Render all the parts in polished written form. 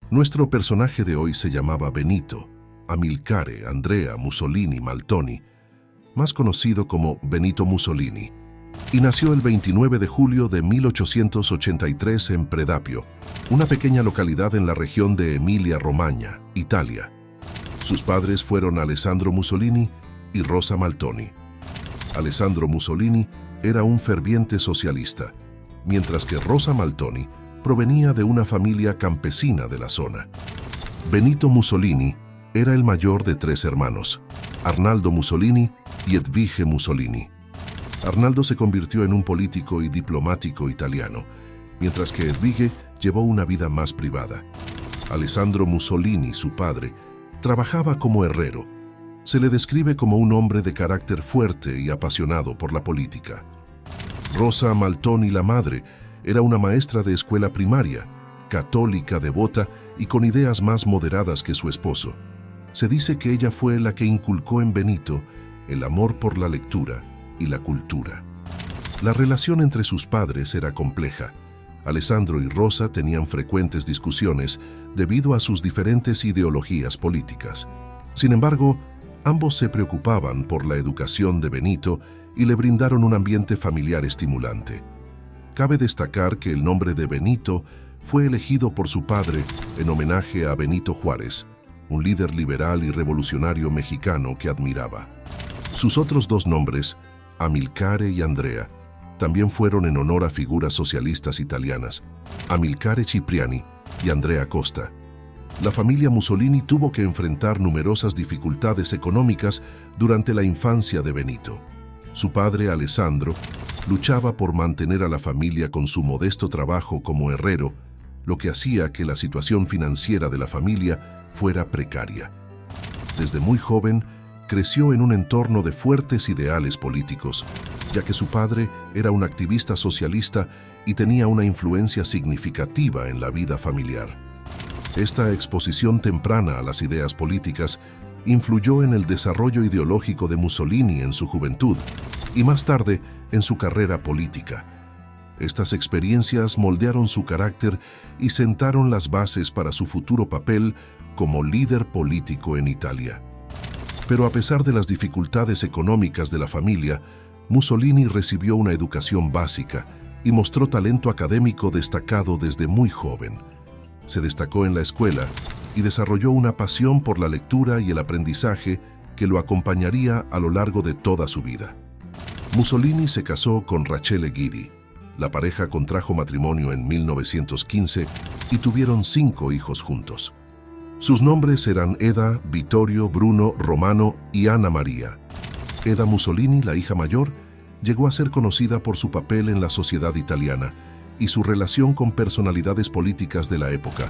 Nuestro personaje de hoy se llamaba Benito Amilcare Andrea Mussolini Maltoni, más conocido como Benito Mussolini, y nació el 29 de julio de 1883 en Predapio, una pequeña localidad en la región de Emilia-Romagna, Italia. Sus padres fueron Alessandro Mussolini y Rosa Maltoni. Alessandro Mussolini era un ferviente socialista, mientras que Rosa Maltoni provenía de una familia campesina de la zona. Benito Mussolini era el mayor de 3 hermanos, Arnaldo Mussolini y Edvige Mussolini. Arnaldo se convirtió en un político y diplomático italiano, mientras que Edvige llevó una vida más privada. Alessandro Mussolini, su padre, trabajaba como herrero. Se le describe como un hombre de carácter fuerte y apasionado por la política. Rosa Maltoni, la madre, era una maestra de escuela primaria, católica devota y con ideas más moderadas que su esposo. Se dice que ella fue la que inculcó en Benito el amor por la lectura y la cultura. La relación entre sus padres era compleja. Alessandro y Rosa tenían frecuentes discusiones debido a sus diferentes ideologías políticas. Sin embargo, ambos se preocupaban por la educación de Benito y le brindaron un ambiente familiar estimulante. Cabe destacar que el nombre de Benito fue elegido por su padre en homenaje a Benito Juárez, un líder liberal y revolucionario mexicano que admiraba. Sus otros 2 nombres, Amilcare y Andrea, también fueron en honor a figuras socialistas italianas, Amilcare Cipriani y Andrea Costa. La familia Mussolini tuvo que enfrentar numerosas dificultades económicas durante la infancia de Benito. Su padre, Alessandro, luchaba por mantener a la familia con su modesto trabajo como herrero, lo que hacía que la situación financiera de la familia fuera precaria. Desde muy joven, creció en un entorno de fuertes ideales políticos, ya que su padre era un activista socialista y tenía una influencia significativa en la vida familiar. Esta exposición temprana a las ideas políticas influyó en el desarrollo ideológico de Mussolini en su juventud y más tarde en su carrera política. Estas experiencias moldearon su carácter y sentaron las bases para su futuro papel como líder político en Italia. Pero a pesar de las dificultades económicas de la familia, Mussolini recibió una educación básica y mostró talento académico destacado desde muy joven. Se destacó en la escuela y desarrolló una pasión por la lectura y el aprendizaje que lo acompañaría a lo largo de toda su vida. Mussolini se casó con Rachele Guidi. La pareja contrajo matrimonio en 1915 y tuvieron 5 hijos juntos. Sus nombres eran Eda, Vittorio, Bruno, Romano y Ana María. Eda Mussolini, la hija mayor, llegó a ser conocida por su papel en la sociedad italiana y su relación con personalidades políticas de la época,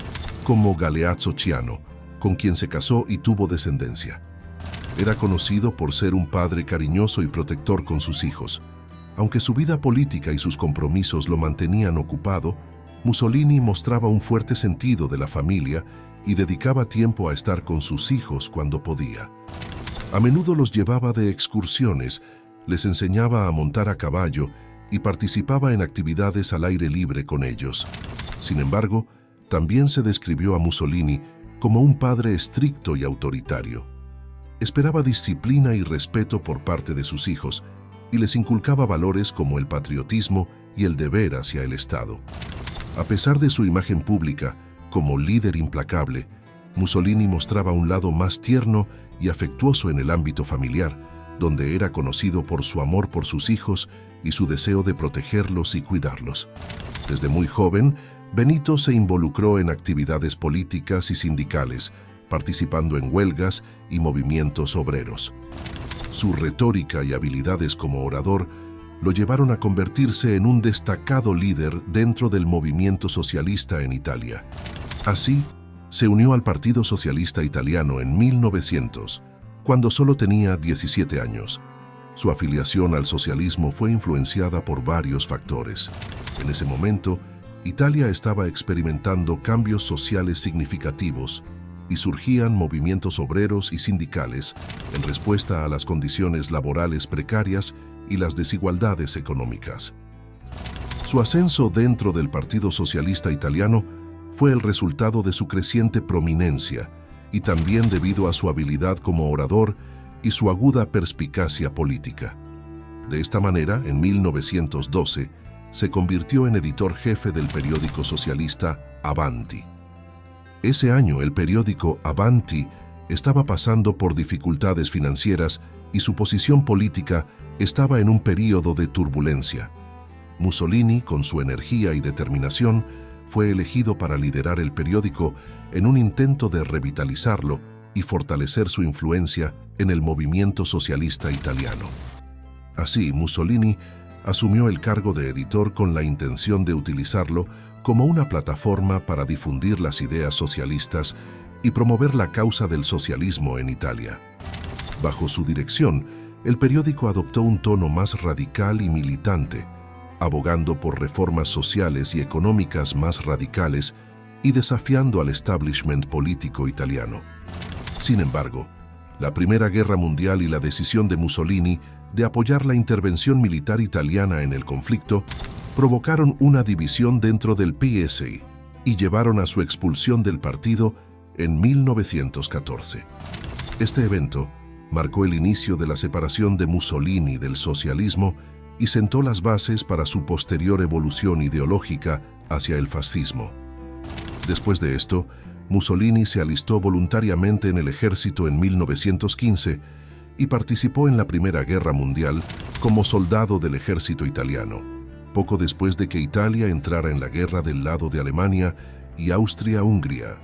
como Galeazzo Ciano, con quien se casó y tuvo descendencia. Era conocido por ser un padre cariñoso y protector con sus hijos. Aunque su vida política y sus compromisos lo mantenían ocupado, Mussolini mostraba un fuerte sentido de la familia y dedicaba tiempo a estar con sus hijos cuando podía. A menudo los llevaba de excursiones, les enseñaba a montar a caballo y participaba en actividades al aire libre con ellos. Sin embargo, también se describió a Mussolini como un padre estricto y autoritario. Esperaba disciplina y respeto por parte de sus hijos y les inculcaba valores como el patriotismo y el deber hacia el Estado. A pesar de su imagen pública como líder implacable, Mussolini mostraba un lado más tierno y afectuoso en el ámbito familiar, donde era conocido por su amor por sus hijos y su deseo de protegerlos y cuidarlos. Desde muy joven, Benito se involucró en actividades políticas y sindicales, participando en huelgas y movimientos obreros. Su retórica y habilidades como orador lo llevaron a convertirse en un destacado líder dentro del movimiento socialista en Italia. Así, se unió al Partido Socialista Italiano en 1900, cuando solo tenía 17 años. Su afiliación al socialismo fue influenciada por varios factores. En ese momento, Italia estaba experimentando cambios sociales significativos y surgían movimientos obreros y sindicales en respuesta a las condiciones laborales precarias y las desigualdades económicas. Su ascenso dentro del Partido Socialista Italiano fue el resultado de su creciente prominencia y también debido a su habilidad como orador y su aguda perspicacia política. De esta manera, en 1912, se convirtió en editor jefe del periódico socialista Avanti. Ese año, el periódico Avanti estaba pasando por dificultades financieras y su posición política estaba en un período de turbulencia. Mussolini, con su energía y determinación, fue elegido para liderar el periódico en un intento de revitalizarlo y fortalecer su influencia en el movimiento socialista italiano. Así, Mussolini asumió el cargo de editor con la intención de utilizarlo como una plataforma para difundir las ideas socialistas y promover la causa del socialismo en Italia. Bajo su dirección, el periódico adoptó un tono más radical y militante, abogando por reformas sociales y económicas más radicales y desafiando al establishment político italiano. Sin embargo, la Primera Guerra Mundial y la decisión de Mussolini de apoyar la intervención militar italiana en el conflicto provocaron una división dentro del PSI y llevaron a su expulsión del partido en 1914. Este evento marcó el inicio de la separación de Mussolini del socialismo y sentó las bases para su posterior evolución ideológica hacia el fascismo. Después de esto, Mussolini se alistó voluntariamente en el ejército en 1915 y participó en la Primera Guerra Mundial como soldado del ejército italiano, poco después de que Italia entrara en la guerra del lado de Alemania y Austria-Hungría.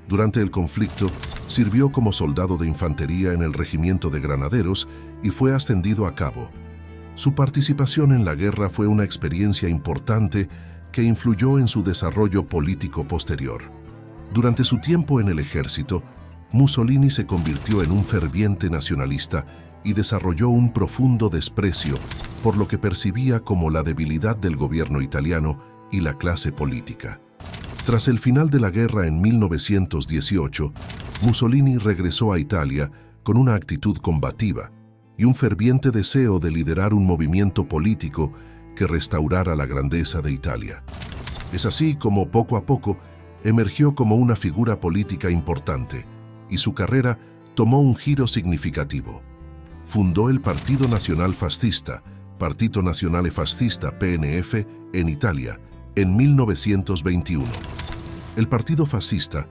Durante el conflicto, sirvió como soldado de infantería en el regimiento de granaderos y fue ascendido a cabo. Su participación en la guerra fue una experiencia importante que influyó en su desarrollo político posterior. Durante su tiempo en el ejército, Mussolini se convirtió en un ferviente nacionalista y desarrolló un profundo desprecio por lo que percibía como la debilidad del gobierno italiano y la clase política. Tras el final de la guerra en 1918, Mussolini regresó a Italia con una actitud combativa y un ferviente deseo de liderar un movimiento político que restaurara la grandeza de Italia. Es así como poco a poco emergió como una figura política importante y su carrera tomó un giro significativo. Fundó el Partido Nacional Fascista, Partito Nazionale Fascista (PNF) en Italia en 1921. El Partido Fascista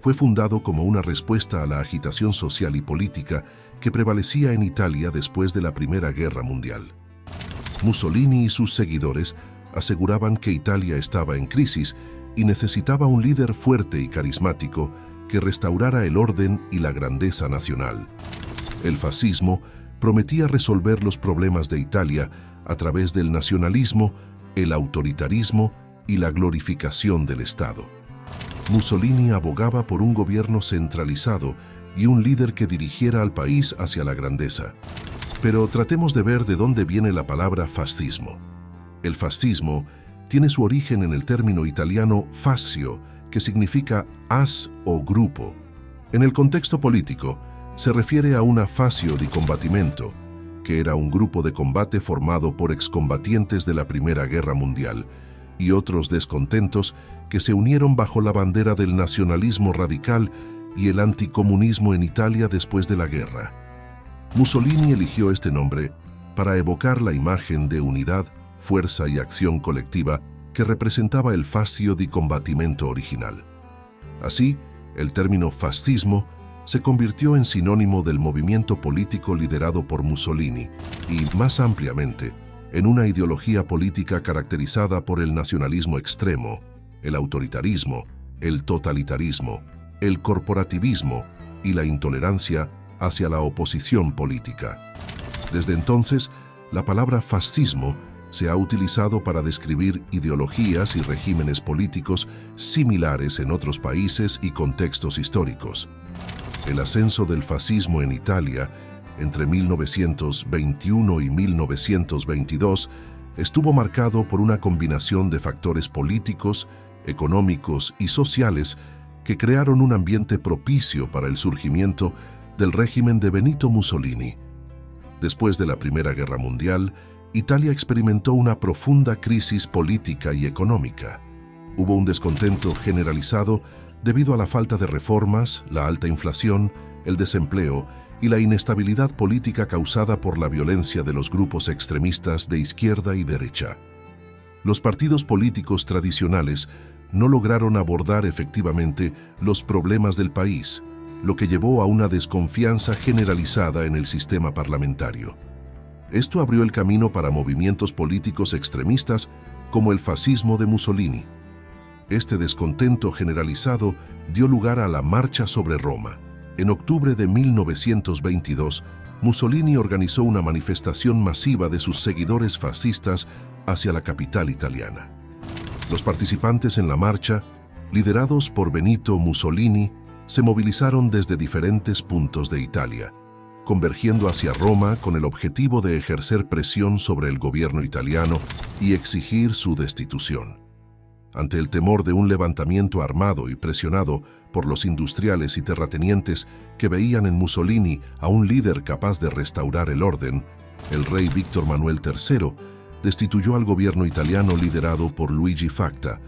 fue fundado como una respuesta a la agitación social y política que prevalecía en Italia después de la Primera Guerra Mundial. Mussolini y sus seguidores aseguraban que Italia estaba en crisis y necesitaba un líder fuerte y carismático que restaurara el orden y la grandeza nacional. El fascismo prometía resolver los problemas de Italia a través del nacionalismo, el autoritarismo y la glorificación del Estado. Mussolini abogaba por un gobierno centralizado y un líder que dirigiera al país hacia la grandeza. Pero tratemos de ver de dónde viene la palabra fascismo. El fascismo tiene su origen en el término italiano fascio, que significa as o grupo. En el contexto político, se refiere a una fascio di combattimento, que era un grupo de combate formado por excombatientes de la Primera Guerra Mundial y otros descontentos que se unieron bajo la bandera del nacionalismo radical y el anticomunismo en Italia después de la guerra. Mussolini eligió este nombre para evocar la imagen de unidad, fuerza y acción colectiva que representaba el fascio di combattimento original. Así, el término fascismo se convirtió en sinónimo del movimiento político liderado por Mussolini y, más ampliamente, en una ideología política caracterizada por el nacionalismo extremo, el autoritarismo, el totalitarismo, el corporativismo y la intolerancia hacia la oposición política. Desde entonces, la palabra fascismo se ha utilizado para describir ideologías y regímenes políticos similares en otros países y contextos históricos. El ascenso del fascismo en Italia entre 1921 y 1922 estuvo marcado por una combinación de factores políticos, económicos y sociales que crearon un ambiente propicio para el surgimiento del régimen de Benito Mussolini. Después de la Primera Guerra Mundial, Italia experimentó una profunda crisis política y económica. Hubo un descontento generalizado debido a la falta de reformas, la alta inflación, el desempleo y la inestabilidad política causada por la violencia de los grupos extremistas de izquierda y derecha. Los partidos políticos tradicionales no lograron abordar efectivamente los problemas del país, lo que llevó a una desconfianza generalizada en el sistema parlamentario. Esto abrió el camino para movimientos políticos extremistas como el fascismo de Mussolini. Este descontento generalizado dio lugar a la Marcha sobre Roma. En octubre de 1922, Mussolini organizó una manifestación masiva de sus seguidores fascistas hacia la capital italiana. Los participantes en la marcha, liderados por Benito Mussolini, se movilizaron desde diferentes puntos de Italia, convergiendo hacia Roma con el objetivo de ejercer presión sobre el gobierno italiano y exigir su destitución. Ante el temor de un levantamiento armado y presionado por los industriales y terratenientes que veían en Mussolini a un líder capaz de restaurar el orden, el rey Víctor Manuel III destituyó al gobierno italiano liderado por Luigi Facta.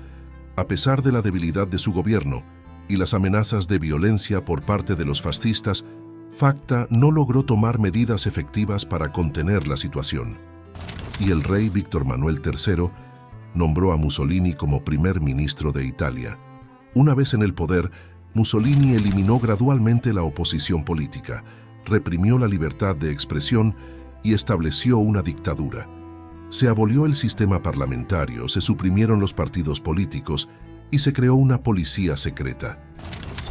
A pesar de la debilidad de su gobierno y las amenazas de violencia por parte de los fascistas, Facta no logró tomar medidas efectivas para contener la situación. Y el rey Víctor Manuel III nombró a Mussolini como primer ministro de Italia. Una vez en el poder, Mussolini eliminó gradualmente la oposición política, reprimió la libertad de expresión y estableció una dictadura. Se abolió el sistema parlamentario, se suprimieron los partidos políticos y se creó una policía secreta.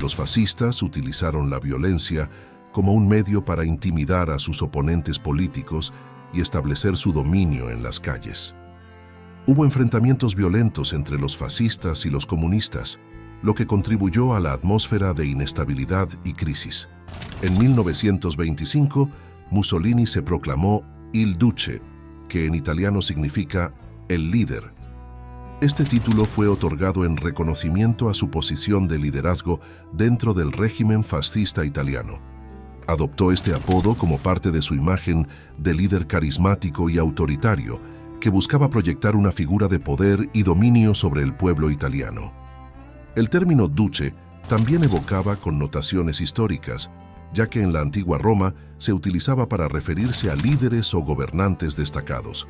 Los fascistas utilizaron la violencia como un medio para intimidar a sus oponentes políticos y establecer su dominio en las calles. Hubo enfrentamientos violentos entre los fascistas y los comunistas, lo que contribuyó a la atmósfera de inestabilidad y crisis. En 1925, Mussolini se proclamó Il Duce, que en italiano significa el líder. Este título fue otorgado en reconocimiento a su posición de liderazgo dentro del régimen fascista italiano. Adoptó este apodo como parte de su imagen de líder carismático y autoritario, que buscaba proyectar una figura de poder y dominio sobre el pueblo italiano. El término duce también evocaba connotaciones históricas, ya que en la antigua Roma se utilizaba para referirse a líderes o gobernantes destacados.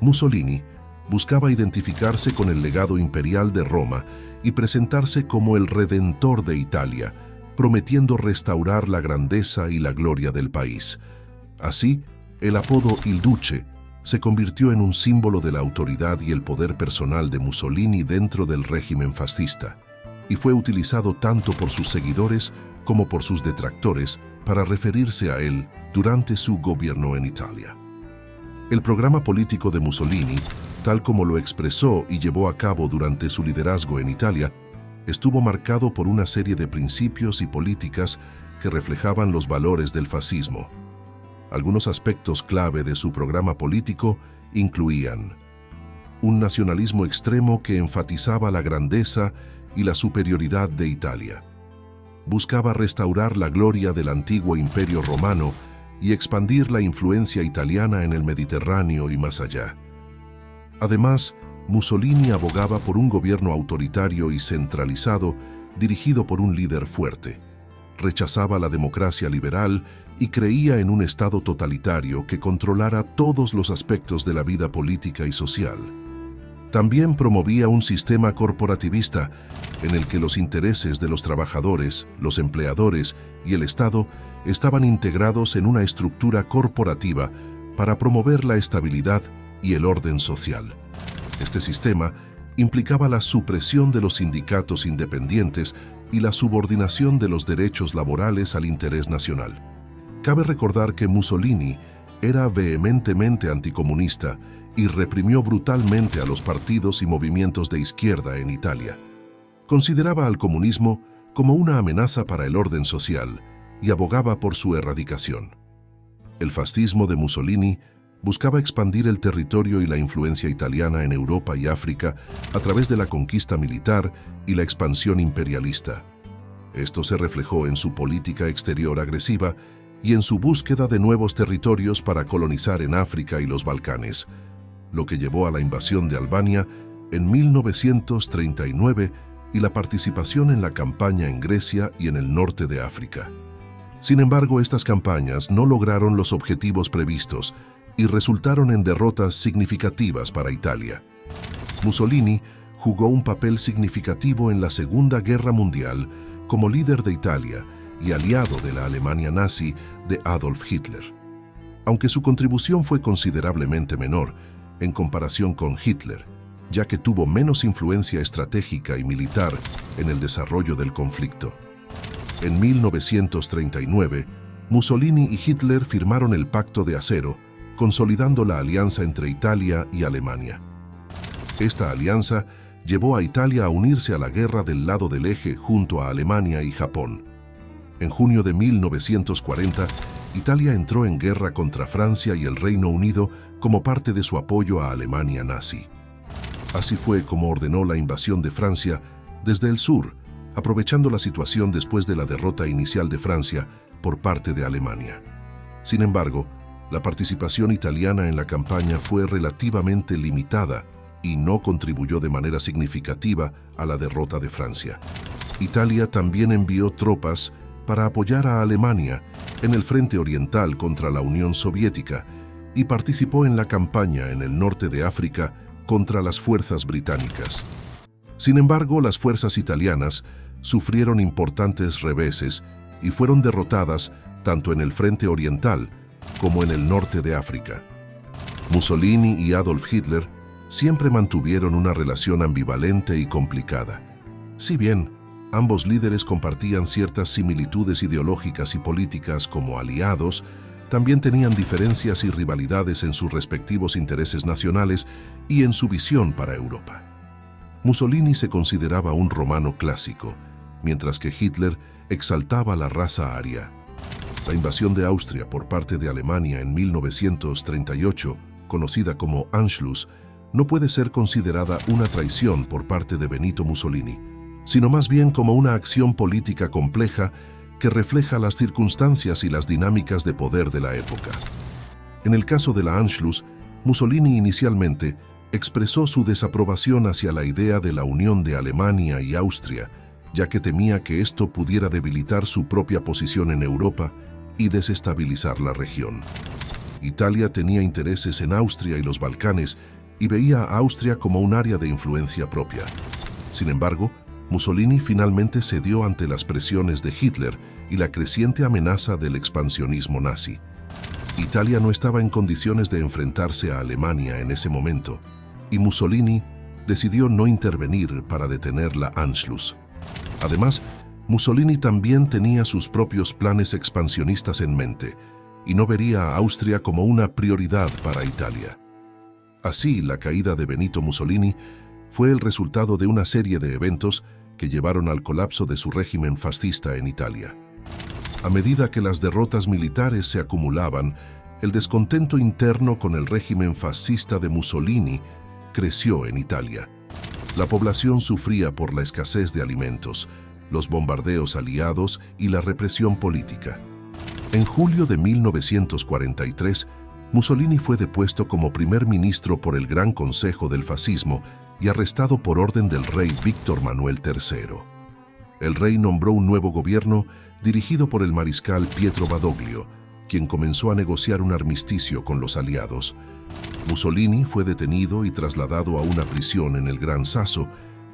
Mussolini buscaba identificarse con el legado imperial de Roma y presentarse como el redentor de Italia, prometiendo restaurar la grandeza y la gloria del país. Así, el apodo Il Duce se convirtió en un símbolo de la autoridad y el poder personal de Mussolini dentro del régimen fascista, y fue utilizado tanto por sus seguidores como por sus detractores para referirse a él durante su gobierno en Italia. El programa político de Mussolini, tal como lo expresó y llevó a cabo durante su liderazgo en Italia, estuvo marcado por una serie de principios y políticas que reflejaban los valores del fascismo. Algunos aspectos clave de su programa político incluían un nacionalismo extremo que enfatizaba la grandeza y la superioridad de Italia. Buscaba restaurar la gloria del antiguo imperio romano y expandir la influencia italiana en el Mediterráneo y más allá. Además, Mussolini abogaba por un gobierno autoritario y centralizado dirigido por un líder fuerte. Rechazaba la democracia liberal y creía en un Estado totalitario que controlara todos los aspectos de la vida política y social. También promovía un sistema corporativista en el que los intereses de los trabajadores, los empleadores y el Estado estaban integrados en una estructura corporativa para promover la estabilidad y el orden social. Este sistema implicaba la supresión de los sindicatos independientes y la subordinación de los derechos laborales al interés nacional. Cabe recordar que Mussolini era vehementemente anticomunista y reprimió brutalmente a los partidos y movimientos de izquierda en Italia. Consideraba al comunismo como una amenaza para el orden social y abogaba por su erradicación. El fascismo de Mussolini buscaba expandir el territorio y la influencia italiana en Europa y África a través de la conquista militar y la expansión imperialista. Esto se reflejó en su política exterior agresiva y en su búsqueda de nuevos territorios para colonizar en África y los Balcanes, lo que llevó a la invasión de Albania en 1939 y la participación en la campaña en Grecia y en el norte de África. Sin embargo, estas campañas no lograron los objetivos previstos y resultaron en derrotas significativas para Italia. Mussolini jugó un papel significativo en la Segunda Guerra Mundial como líder de Italia y aliado de la Alemania nazi de Adolf Hitler. Aunque su contribución fue considerablemente menor en comparación con Hitler, ya que tuvo menos influencia estratégica y militar en el desarrollo del conflicto. En 1939, Mussolini y Hitler firmaron el Pacto de Acero, consolidando la alianza entre Italia y Alemania. Esta alianza llevó a Italia a unirse a la guerra del lado del eje junto a Alemania y Japón. En junio de 1940, Italia entró en guerra contra Francia y el Reino Unido como parte de su apoyo a Alemania nazi. Así fue como ordenó la invasión de Francia desde el sur, aprovechando la situación después de la derrota inicial de Francia por parte de Alemania. Sin embargo, la participación italiana en la campaña fue relativamente limitada y no contribuyó de manera significativa a la derrota de Francia. Italia también envió tropas para apoyar a Alemania en el frente oriental contra la Unión Soviética y participó en la campaña en el norte de África contra las fuerzas británicas. Sin embargo, las fuerzas italianas sufrieron importantes reveses y fueron derrotadas tanto en el frente oriental como en el norte de África. Mussolini y Adolf Hitler siempre mantuvieron una relación ambivalente y complicada. Si bien ambos líderes compartían ciertas similitudes ideológicas y políticas como aliados, también tenían diferencias y rivalidades en sus respectivos intereses nacionales y en su visión para Europa. Mussolini se consideraba un romano clásico, mientras que Hitler exaltaba la raza aria. La invasión de Austria por parte de Alemania en 1938, conocida como Anschluss, no puede ser considerada una traición por parte de Benito Mussolini, sino más bien como una acción política compleja que refleja las circunstancias y las dinámicas de poder de la época. En el caso de la Anschluss, Mussolini inicialmente expresó su desaprobación hacia la idea de la unión de Alemania y Austria, ya que temía que esto pudiera debilitar su propia posición en Europa y desestabilizar la región. Italia tenía intereses en Austria y los Balcanes y veía a Austria como un área de influencia propia. Sin embargo, Mussolini finalmente cedió ante las presiones de Hitler y la creciente amenaza del expansionismo nazi. Italia no estaba en condiciones de enfrentarse a Alemania en ese momento, y Mussolini decidió no intervenir para detener la Anschluss. Además, Mussolini también tenía sus propios planes expansionistas en mente, y no vería a Austria como una prioridad para Italia. Así, la caída de Benito Mussolini fue el resultado de una serie de eventos que llevaron al colapso de su régimen fascista en Italia. A medida que las derrotas militares se acumulaban, el descontento interno con el régimen fascista de Mussolini creció en Italia. La población sufría por la escasez de alimentos, los bombardeos aliados y la represión política. En julio de 1943, Mussolini fue depuesto como primer ministro por el Gran Consejo del Fascismo y arrestado por orden del rey Víctor Manuel III. El rey nombró un nuevo gobierno dirigido por el mariscal Pietro Badoglio, quien comenzó a negociar un armisticio con los aliados. Mussolini fue detenido y trasladado a una prisión en el Gran Sasso,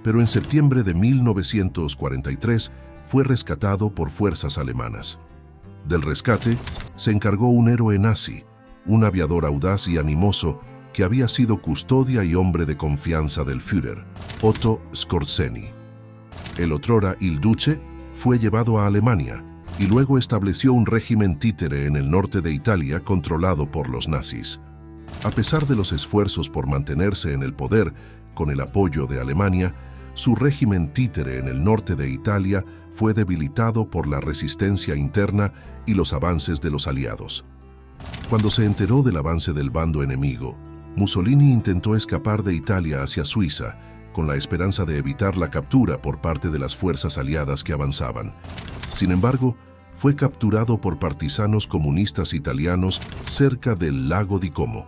pero en septiembre de 1943 fue rescatado por fuerzas alemanas. Del rescate se encargó un héroe nazi, un aviador audaz y animoso que había sido custodia y hombre de confianza del Führer, Otto Skorzeny. El otrora Il Duce fue llevado a Alemania y luego estableció un régimen títere en el norte de Italia controlado por los nazis. A pesar de los esfuerzos por mantenerse en el poder con el apoyo de Alemania, su régimen títere en el norte de Italia fue debilitado por la resistencia interna y los avances de los aliados. Cuando se enteró del avance del bando enemigo, Mussolini intentó escapar de Italia hacia Suiza, con la esperanza de evitar la captura por parte de las fuerzas aliadas que avanzaban. Sin embargo, fue capturado por partisanos comunistas italianos cerca del lago di Como.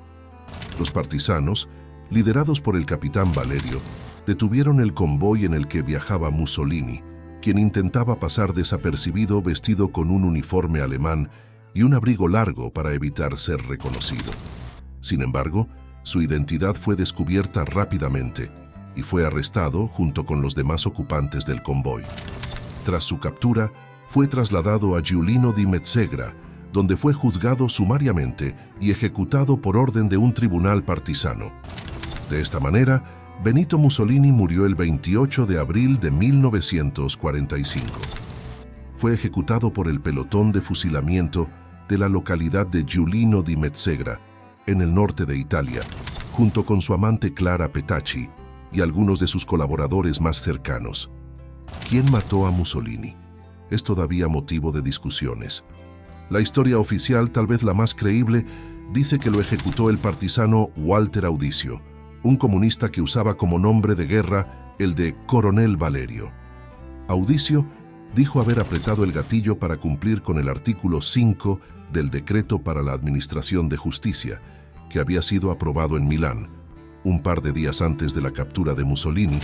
Los partisanos liderados por el capitán Valerio, detuvieron el convoy en el que viajaba Mussolini, quien intentaba pasar desapercibido vestido con un uniforme alemán y un abrigo largo para evitar ser reconocido. Sin embargo, su identidad fue descubierta rápidamente y fue arrestado junto con los demás ocupantes del convoy. Tras su captura, fue trasladado a Giulino di Mezzegra, donde fue juzgado sumariamente y ejecutado por orden de un tribunal partisano. De esta manera, Benito Mussolini murió el 28 de abril de 1945. Fue ejecutado por el pelotón de fusilamiento de la localidad de Giulino di Mezzegra, en el norte de Italia, junto con su amante Clara Petacci y algunos de sus colaboradores más cercanos. ¿Quién mató a Mussolini? Es todavía motivo de discusiones. La historia oficial, tal vez la más creíble, dice que lo ejecutó el partisano Walter Audicio, un comunista que usaba como nombre de guerra el de Coronel Valerio. Audicio dijo haber apretado el gatillo para cumplir con el artículo 5 del Decreto para la Administración de Justicia, que había sido aprobado en Milán, un par de días antes de la captura de Mussolini,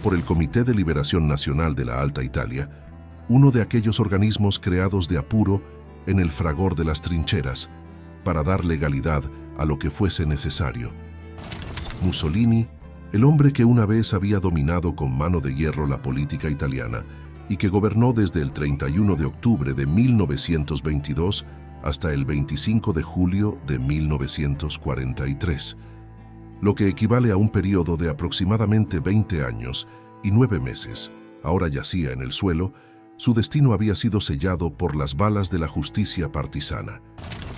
por el Comité de Liberación Nacional de la Alta Italia, uno de aquellos organismos creados de apuro en el fragor de las trincheras, para dar legalidad a lo que fuese necesario. Mussolini, el hombre que una vez había dominado con mano de hierro la política italiana y que gobernó desde el 31 de octubre de 1922 hasta el 25 de julio de 1943, lo que equivale a un periodo de aproximadamente 20 años y 9 meses. Ahora yacía en el suelo, su destino había sido sellado por las balas de la justicia partisana.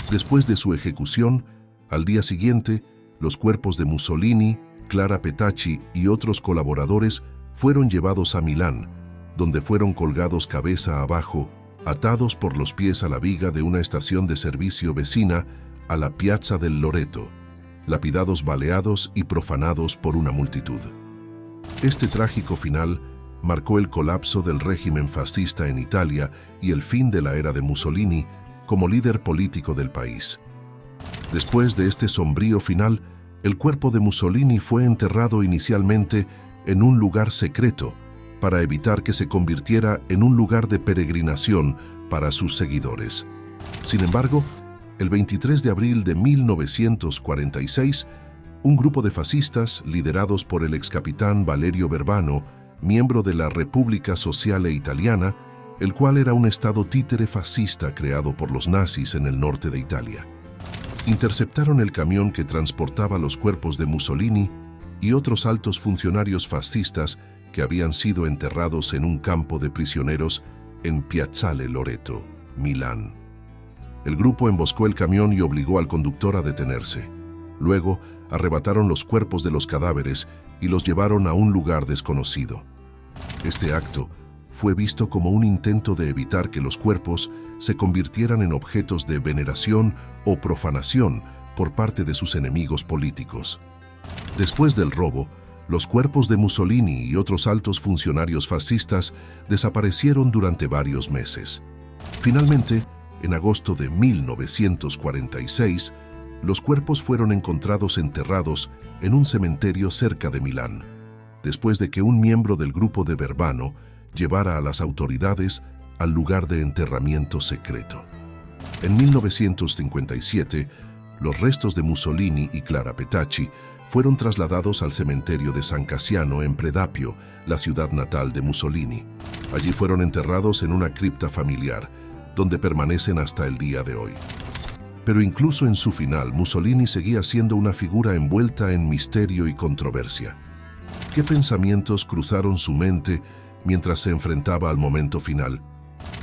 Después de su ejecución, al día siguiente, los cuerpos de Mussolini, Clara Petacci y otros colaboradores fueron llevados a Milán, donde fueron colgados cabeza abajo, atados por los pies a la viga de una estación de servicio vecina a la Piazza del Loreto, lapidados, baleados y profanados por una multitud. Este trágico final marcó el colapso del régimen fascista en Italia y el fin de la era de Mussolini como líder político del país. Después de este sombrío final, el cuerpo de Mussolini fue enterrado inicialmente en un lugar secreto para evitar que se convirtiera en un lugar de peregrinación para sus seguidores. Sin embargo, el 23 de abril de 1946, un grupo de fascistas, liderados por el excapitán Valerio Verbano, miembro de la República Sociale Italiana, el cual era un estado títere fascista creado por los nazis en el norte de Italia, interceptaron el camión que transportaba los cuerpos de Mussolini y otros altos funcionarios fascistas que habían sido enterrados en un campo de prisioneros en Piazzale Loreto, Milán. El grupo emboscó el camión y obligó al conductor a detenerse. Luego, arrebataron los cuerpos de los cadáveres y los llevaron a un lugar desconocido. Este acto fue visto como un intento de evitar que los cuerpos se convirtieran en objetos de veneración o profanación por parte de sus enemigos políticos. Después del robo, los cuerpos de Mussolini y otros altos funcionarios fascistas desaparecieron durante varios meses. Finalmente, en agosto de 1946, los cuerpos fueron encontrados enterrados en un cementerio cerca de Milán, después de que un miembro del grupo de Verbano llevara a las autoridades al lugar de enterramiento secreto. En 1957, los restos de Mussolini y Clara Petacci fueron trasladados al cementerio de San Casiano en Predapio, la ciudad natal de Mussolini. Allí fueron enterrados en una cripta familiar, donde permanecen hasta el día de hoy. Pero incluso en su final, Mussolini seguía siendo una figura envuelta en misterio y controversia. ¿Qué pensamientos cruzaron su mente mientras se enfrentaba al momento final?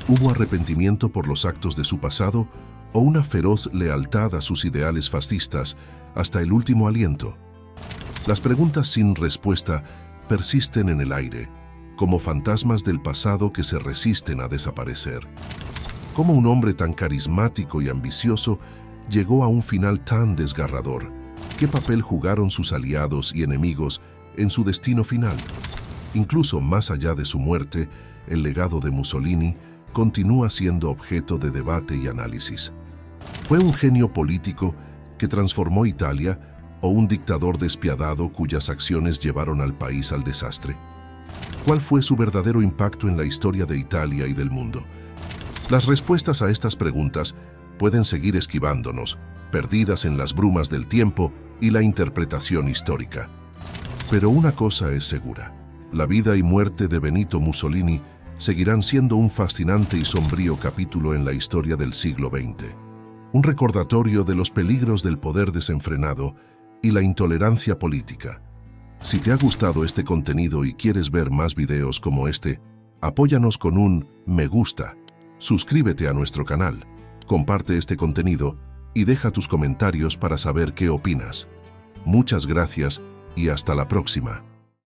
¿Hubo arrepentimiento por los actos de su pasado o una feroz lealtad a sus ideales fascistas hasta el último aliento? Las preguntas sin respuesta persisten en el aire, como fantasmas del pasado que se resisten a desaparecer. ¿Cómo un hombre tan carismático y ambicioso llegó a un final tan desgarrador? ¿Qué papel jugaron sus aliados y enemigos en su destino final? Incluso más allá de su muerte, el legado de Mussolini continúa siendo objeto de debate y análisis. Fue un genio político que transformó Italia o un dictador despiadado cuyas acciones llevaron al país al desastre? ¿Cuál fue su verdadero impacto en la historia de Italia y del mundo? Las respuestas a estas preguntas pueden seguir esquivándonos, perdidas en las brumas del tiempo y la interpretación histórica. Pero una cosa es segura: la vida y muerte de Benito Mussolini seguirán siendo un fascinante y sombrío capítulo en la historia del siglo XX. Un recordatorio de los peligros del poder desenfrenado y la intolerancia política. Si te ha gustado este contenido y quieres ver más videos como este, apóyanos con un me gusta, suscríbete a nuestro canal, comparte este contenido y deja tus comentarios para saber qué opinas. Muchas gracias y hasta la próxima.